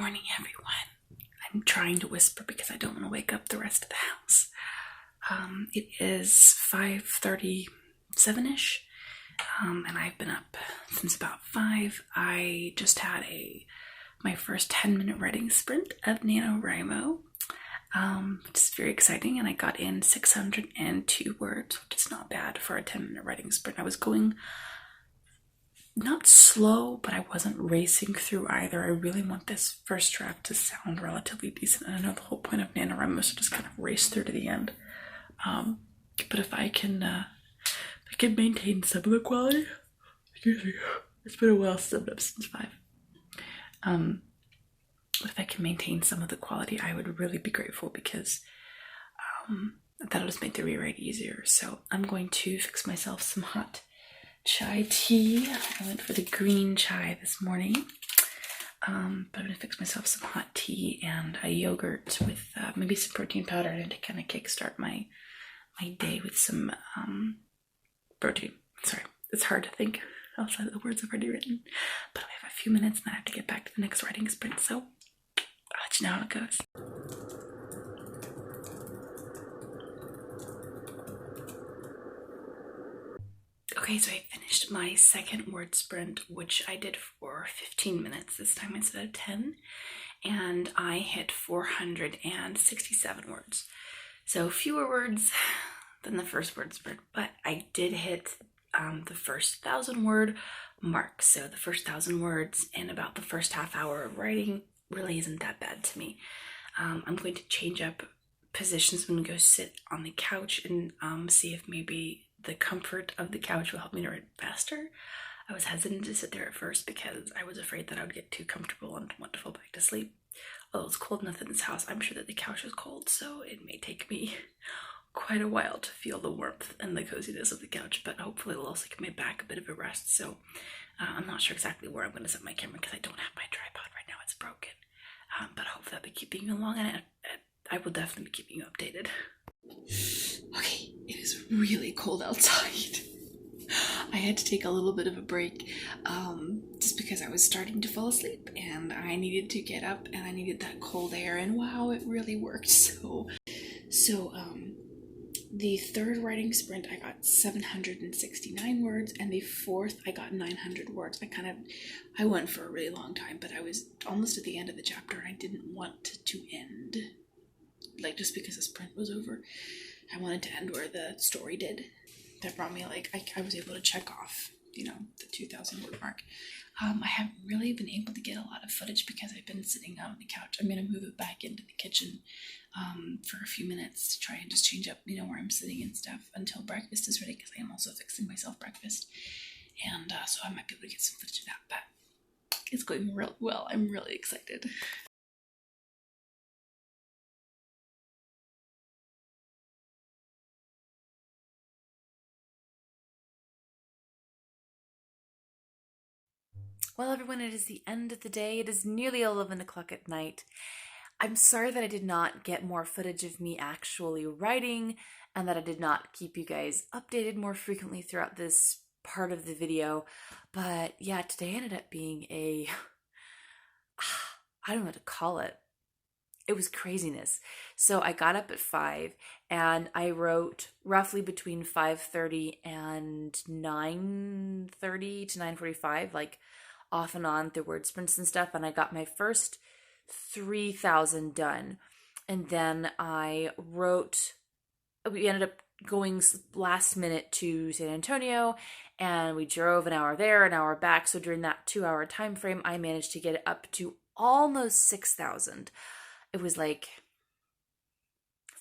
morning, everyone. I'm trying to whisper because I don't want to wake up the rest of the house. It is 5:37-ish, and I've been up since about 5. I just had my first 10-minute writing sprint of NaNoWriMo, which is very exciting, and I got in 602 words, which is not bad for a 10-minute writing sprint. I was going not slow, but I wasn't racing through either. I really want this first draft to sound relatively decent, and I know the whole point of NaNoWriMo is to just kind of race through to the end. But if I can maintain some of the quality, excuse me, it's been a while since I've been up since 5. If I can maintain some of the quality, I would really be grateful because that'll just make the rewrite easier. So I'm going to fix myself some hot chai tea. I went for the green chai this morning, but I'm gonna fix myself some hot tea and a yogurt with maybe some protein powder and to kind of kickstart my day with some protein. Sorry, it's hard to think outside of the words I've already written, but I have a few minutes and I have to get back to the next writing sprint, so I'll let you know how it goes. Okay, so I finished my second word sprint, which I did for 15 minutes this time instead of 10, and I hit 467 words. So fewer words than the first word sprint, but I did hit the first 1,000 word mark. So the first 1,000 words in about the first half hour of writing really isn't that bad to me. I'm going to change up positions. I'm going to go sit on the couch and see if maybe the comfort of the couch will help me to write faster. I was hesitant to sit there at first because I was afraid that I would get too comfortable and want to fall back to sleep. Although it's cold enough in this house, I'm sure that the couch is cold, so it may take me quite a while to feel the warmth and the coziness of the couch, but hopefully it'll also give my back a bit of a rest. So I'm not sure exactly where I'm going to set my camera because I don't have my tripod right now. It's broken. But hopefully I'll be keeping you along, and I will definitely be keeping you updated. Okay, it is really cold outside. I had to take a little bit of a break just because I was starting to fall asleep and I needed to get up and I needed that cold air, and wow, it really worked. So the third writing sprint I got 769 words, and the fourth I got 900 words. I went for a really long time, but I was almost at the end of the chapter and I didn't want to end like just because the sprint was over. I wanted to end where the story did. That brought me I was able to check off, the 2,000 word mark. I haven't really been able to get a lot of footage because I've been sitting out on the couch. I'm going to move it back into the kitchen for a few minutes to try and just change up, where I'm sitting and stuff until breakfast is ready, because I am also fixing myself breakfast. And so I might be able to get some footage of that, but it's going real well. I'm really excited. Well, everyone, it is the end of the day. It is nearly 11 o'clock at night. I'm sorry that I did not get more footage of me actually writing and that I did not keep you guys updated more frequently throughout this part of the video. But yeah, today ended up being I don't know what to call it. It was craziness. So I got up at 5 and I wrote roughly between 5:30 and 9:30 to 9:45, off and on through word sprints and stuff, and I got my first 3,000 done. And then we ended up going last minute to San Antonio, and we drove an hour there, an hour back. So during that 2-hour time frame, I managed to get it up to almost 6,000. It was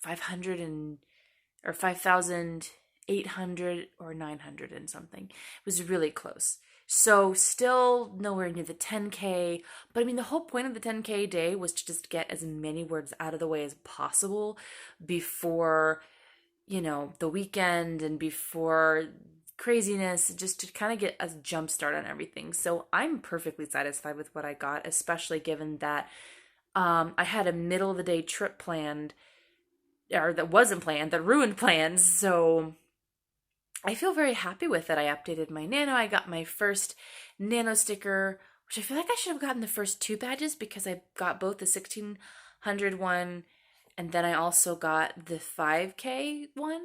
500 or 5,800 or 900 and something. It was really close. So still nowhere near the 10K, but the whole point of the 10K day was to just get as many words out of the way as possible before, the weekend and before craziness, just to kind of get a jump start on everything. So I'm perfectly satisfied with what I got, especially given that I had a middle of the day trip planned, or that wasn't planned, that ruined plans. So I feel very happy with it. I updated my Nano. I got my first Nano sticker, which I feel like I should have gotten the first 2 badges because I got both the 1600 one and then I also got the 5K one,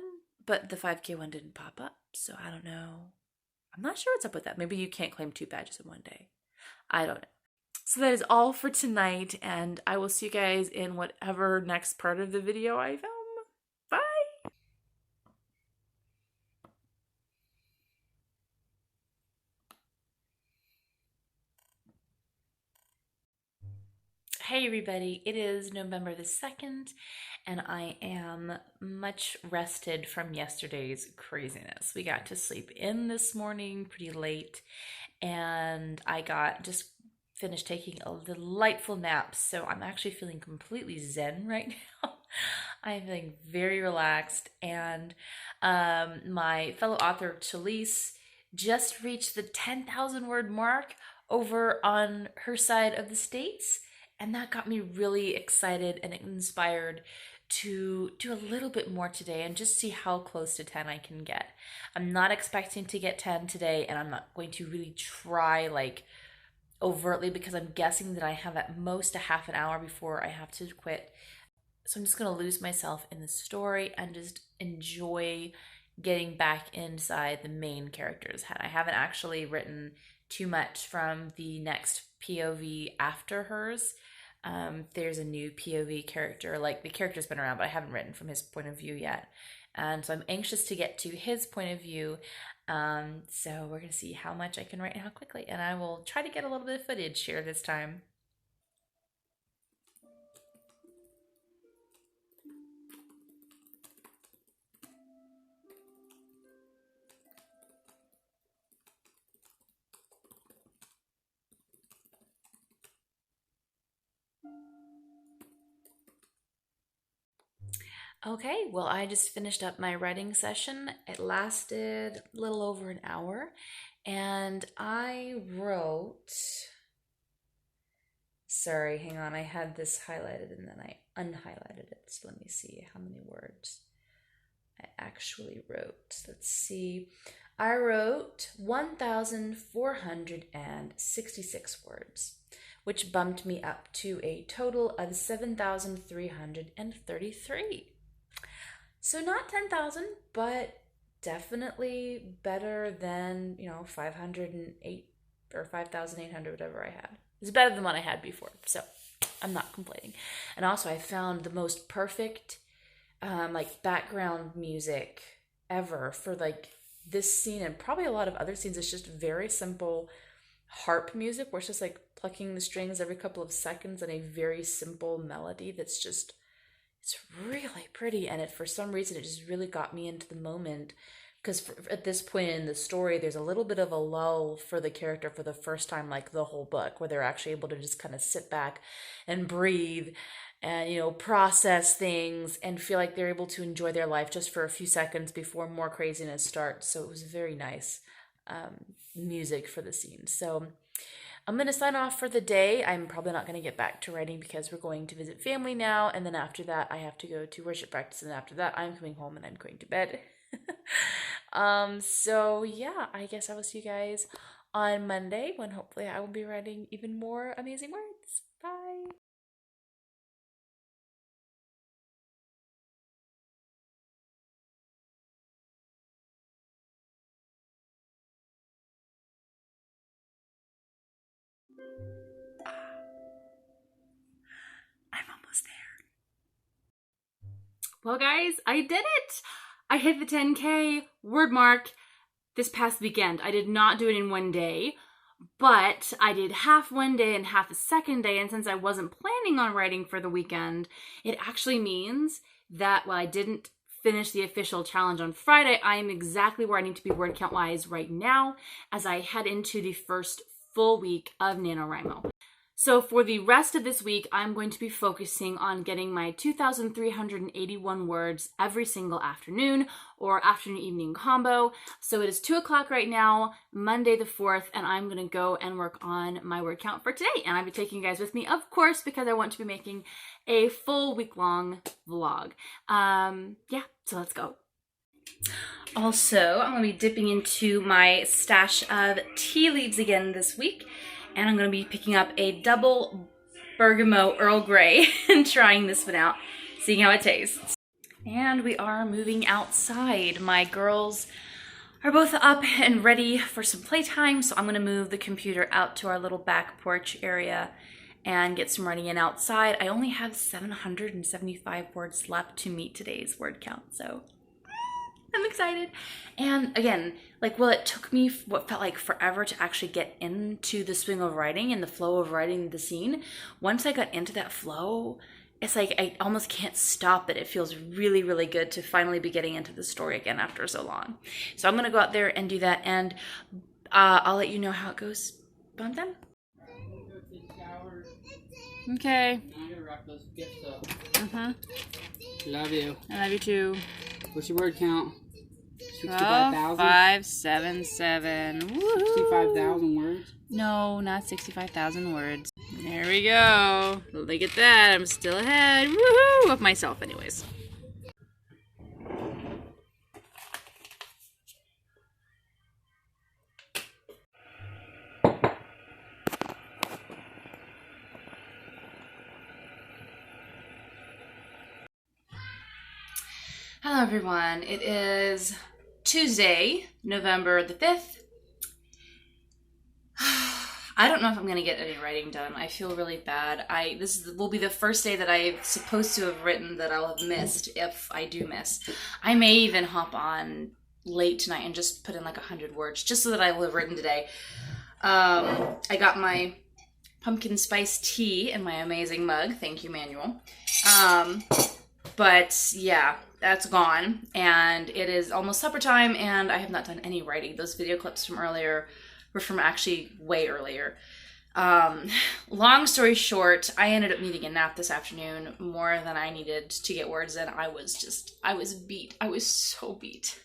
but the 5K one didn't pop up, so I don't know. I'm not sure what's up with that. Maybe you can't claim 2 badges in one day. I don't know. So that is all for tonight, and I will see you guys in whatever next part of the video I film. Bye! Hey everybody, it is November the 2nd, and I am much rested from yesterday's craziness. We got to sleep in this morning pretty late, and I got just finished taking a delightful nap, so I'm actually feeling completely zen right now. I'm feeling very relaxed, and my fellow author Talise just reached the 10,000 word mark over on her side of the states, and that got me really excited and inspired to do a little bit more today and just see how close to 10 I can get. I'm not expecting to get 10 today, and I'm not going to really try like overtly because I'm guessing that I have at most a half an hour before I have to quit. So I'm just going to lose myself in the story and just enjoy getting back inside the main character's head. I haven't actually written too much from the next POV after hers. There's a new POV character, like the character's been around, but I haven't written from his point of view yet. And so I'm anxious to get to his point of view. So we're going to see how much I can write and how quickly. And I will try to get a little bit of footage here this time. Okay, well, I just finished up my writing session. It lasted a little over an hour, and I wrote. Sorry, hang on. I had this highlighted and then I unhighlighted it. So let me see how many words I actually wrote. Let's see. I wrote 1,466 words, which bumped me up to a total of 7,333. So not 10,000, but definitely better than, 508 or 5,800, whatever I had. It's better than what I had before, so I'm not complaining. And also I found the most perfect background music ever for like this scene and probably a lot of other scenes. It's just very simple harp music where it's just like plucking the strings every couple of seconds and a very simple melody that's just, it's really pretty. And for some reason, it just really got me into the moment because at this point in the story, there's a little bit of a lull for the character for the first time, like the whole book, where they're actually able to just kind of sit back and breathe and, process things and feel like they're able to enjoy their life just for a few seconds before more craziness starts. So it was very nice music for the scene. So I'm going to sign off for the day. I'm probably not going to get back to writing because we're going to visit family now. And then after that, I have to go to worship practice. And after that, I'm coming home and I'm going to bed. So yeah, I guess I will see you guys on Monday when hopefully I will be writing even more amazing words. Bye. I'm almost there. Well, guys, I did it! I hit the 10K word mark this past weekend. I did not do it in one day, but I did half one day and half the second day, and since I wasn't planning on writing for the weekend, it actually means that while I didn't finish the official challenge on Friday, I am exactly where I need to be word count-wise right now as I head into the first full week of NaNoWriMo. So for the rest of this week, I'm going to be focusing on getting my 2,381 words every single afternoon or afternoon-evening combo. So it is 2 o'clock right now, Monday the 4th, and I'm going to go and work on my word count for today. And I'll be taking you guys with me, of course, because I want to be making a full week-long vlog. So let's go. Also, I'm going to be dipping into my stash of tea leaves again this week. And I'm going to be picking up a double bergamot Earl Grey and trying this one out, seeing how it tastes. And we are moving outside. My girls are both up and ready for some playtime, so I'm going to move the computer out to our little back porch area and get some writing in outside. I only have 775 words left to meet today's word count, so I'm excited. And again, like, well, it took me what felt like forever to actually get into the swing of writing and the flow of writing the scene. Once I got into that flow, it's like I almost can't stop it. It feels really, really good to finally be getting into the story again after so long. So I'm going to go out there and do that, and I'll let you know how it goes. I'm done. Okay. I'm gonna wrap those gifts up. Love you. I love you too. What's your word count? 65,000? 577. 65,000 words? No, not 65,000 words. There we go. Look at that. I'm still ahead. Woohoo! Of myself, anyways. Hello, everyone. It is Tuesday, November the 5th. I don't know if I'm going to get any writing done. I feel really bad. This will be the first day that I'm supposed to have written that I'll have missed, if I do miss. I may even hop on late tonight and just put in like 100 words, just so that I will have written today. I got my pumpkin spice tea in my amazing mug. Thank you, Manuel. But yeah, that's gone. And it is almost supper time, and I have not done any writing. Those video clips from earlier were from actually way earlier. Long story short, I ended up needing a nap this afternoon, more than I needed to get words in. I was beat. I was so beat.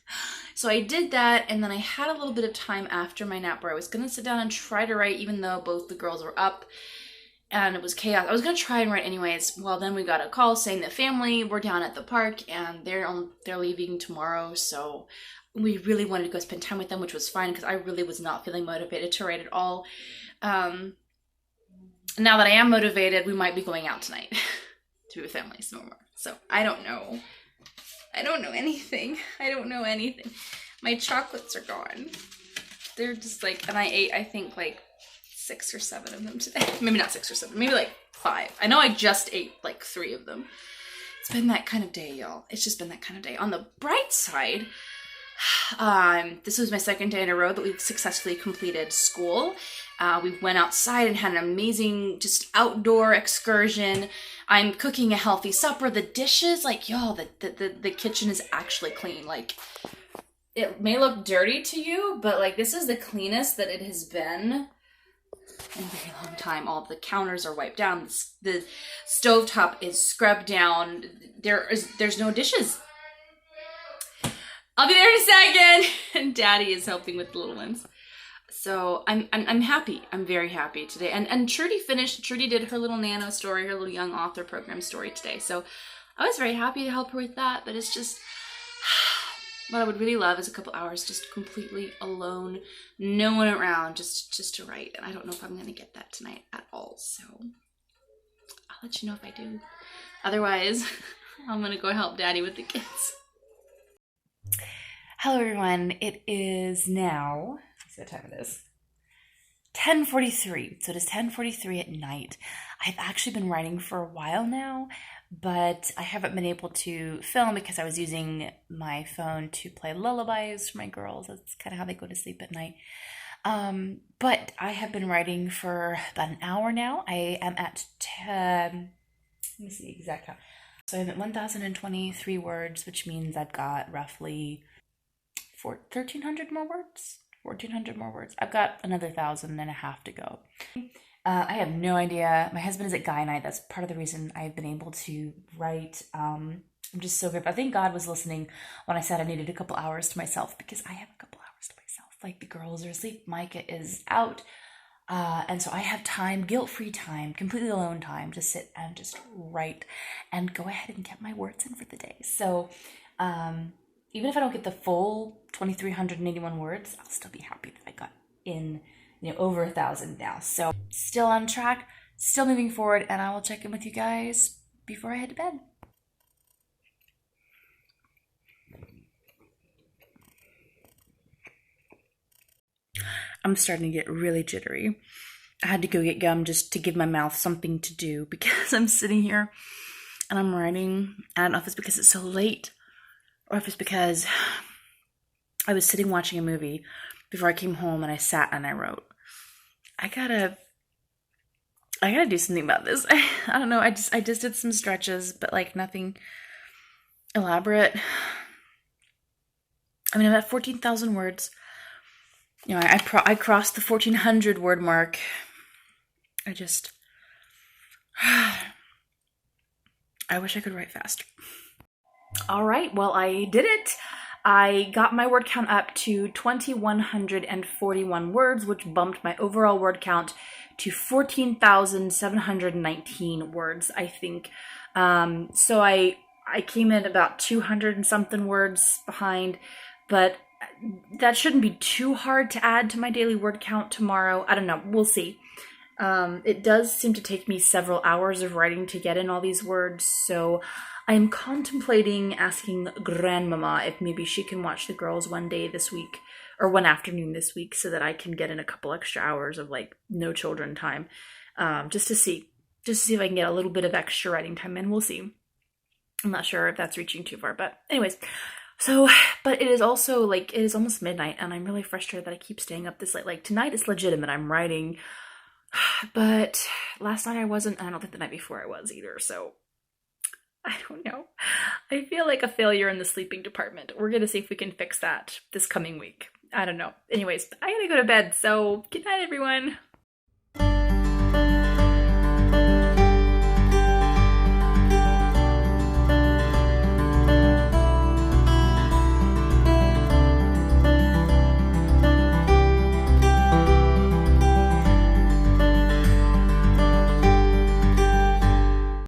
So I did that, and then I had a little bit of time after my nap where I was going to sit down and try to write, even though both the girls were up and it was chaos. I was going to try and write anyways. Well, then we got a call saying that family were down at the park and they're leaving tomorrow, so we really wanted to go spend time with them, which was fine because I really was not feeling motivated to write at all. Now that I am motivated, we might be going out tonight to be with family some more. So I don't know. I don't know anything. I don't know anything. My chocolates are gone. They're just like, and I ate, I think, like 6 or 7 of them today. Maybe not 6 or 7, maybe like 5. I know I just ate like 3 of them. It's been that kind of day, y'all. It's just been that kind of day. On the bright side, this was my 2nd day in a row that we've successfully completed school. We went outside and had an amazing just outdoor excursion. I'm cooking a healthy supper. The dishes, like, y'all, the kitchen is actually clean. Like, it may look dirty to you, but like, this is the cleanest that it has been in a very long time. All the counters are wiped down. The stovetop is scrubbed down. There's no dishes. I'll be there in a second. And Daddy is helping with the little ones. So I'm happy. I'm very happy today. And Trudy did her little nano story, her little young author program story today. So I was very happy to help her with that. But it's just, what I would really love is a couple hours just completely alone, no one around, just to write. And I don't know if I'm going to get that tonight at all. So I'll let you know if I do. Otherwise, I'm going to go help Daddy with the kids. Hello, everyone. It is now, let's see what time it is, 10:43. So it is 10:43 at night. I've actually been writing for a while now, but I haven't been able to film because I was using my phone to play lullabies for my girls. That's kind of how they go to sleep at night. But I have been writing for about an hour now. I am at, let me see the exact count. So I'm at 1,023 words, which means I've got roughly 1,300 more words. 1,400 more words. I've got another 1,500 to go. I have no idea. My husband is at Guy Night. That's part of the reason I've been able to write. I'm just so grateful. I think God was listening when I said I needed a couple hours to myself, because I have a couple hours to myself. Like, the girls are asleep. Micah is out. And so I have time, guilt-free time, completely alone time to sit and just write and go ahead and get my words in for the day. So, even if I don't get the full 2,381 words, I'll still be happy that I got in, over 1,000 now. So still on track, still moving forward, and I will check in with you guys before I head to bed. I'm starting to get really jittery. I had to go get gum just to give my mouth something to do because I'm sitting here and I'm writing. I don't know if it's because it's so late or if it's because I was sitting watching a movie before I came home and I sat and I wrote. I gotta do something about this. I don't know. I just did some stretches, but like nothing elaborate. I mean, I'm at 14,000 words. You know, I crossed the 1,400 word mark. I wish I could write faster. All right, well, I did it. I got my word count up to 2,141 words, which bumped my overall word count to 14,719 words, I think. So I came in about 200 and something words behind, but that shouldn't be too hard to add to my daily word count tomorrow. I don't know. We'll see. It does seem to take me several hours of writing to get in all these words, so I am contemplating asking Grandmama if maybe she can watch the girls one day this week, or one afternoon this week, so that I can get in a couple extra hours of like no children time, just to see if I can get a little bit of extra writing time in. We'll see. I'm not sure if that's reaching too far, but anyways. So, but it is also like, it is almost midnight and I'm really frustrated that I keep staying up this late. Like tonight it's legitimate, I'm writing, but last night I wasn't, and I don't think the night before I was either, so I don't know. I feel like a failure in the sleeping department. We're gonna see if we can fix that this coming week. I don't know. Anyways, I gotta go to bed, so good night everyone.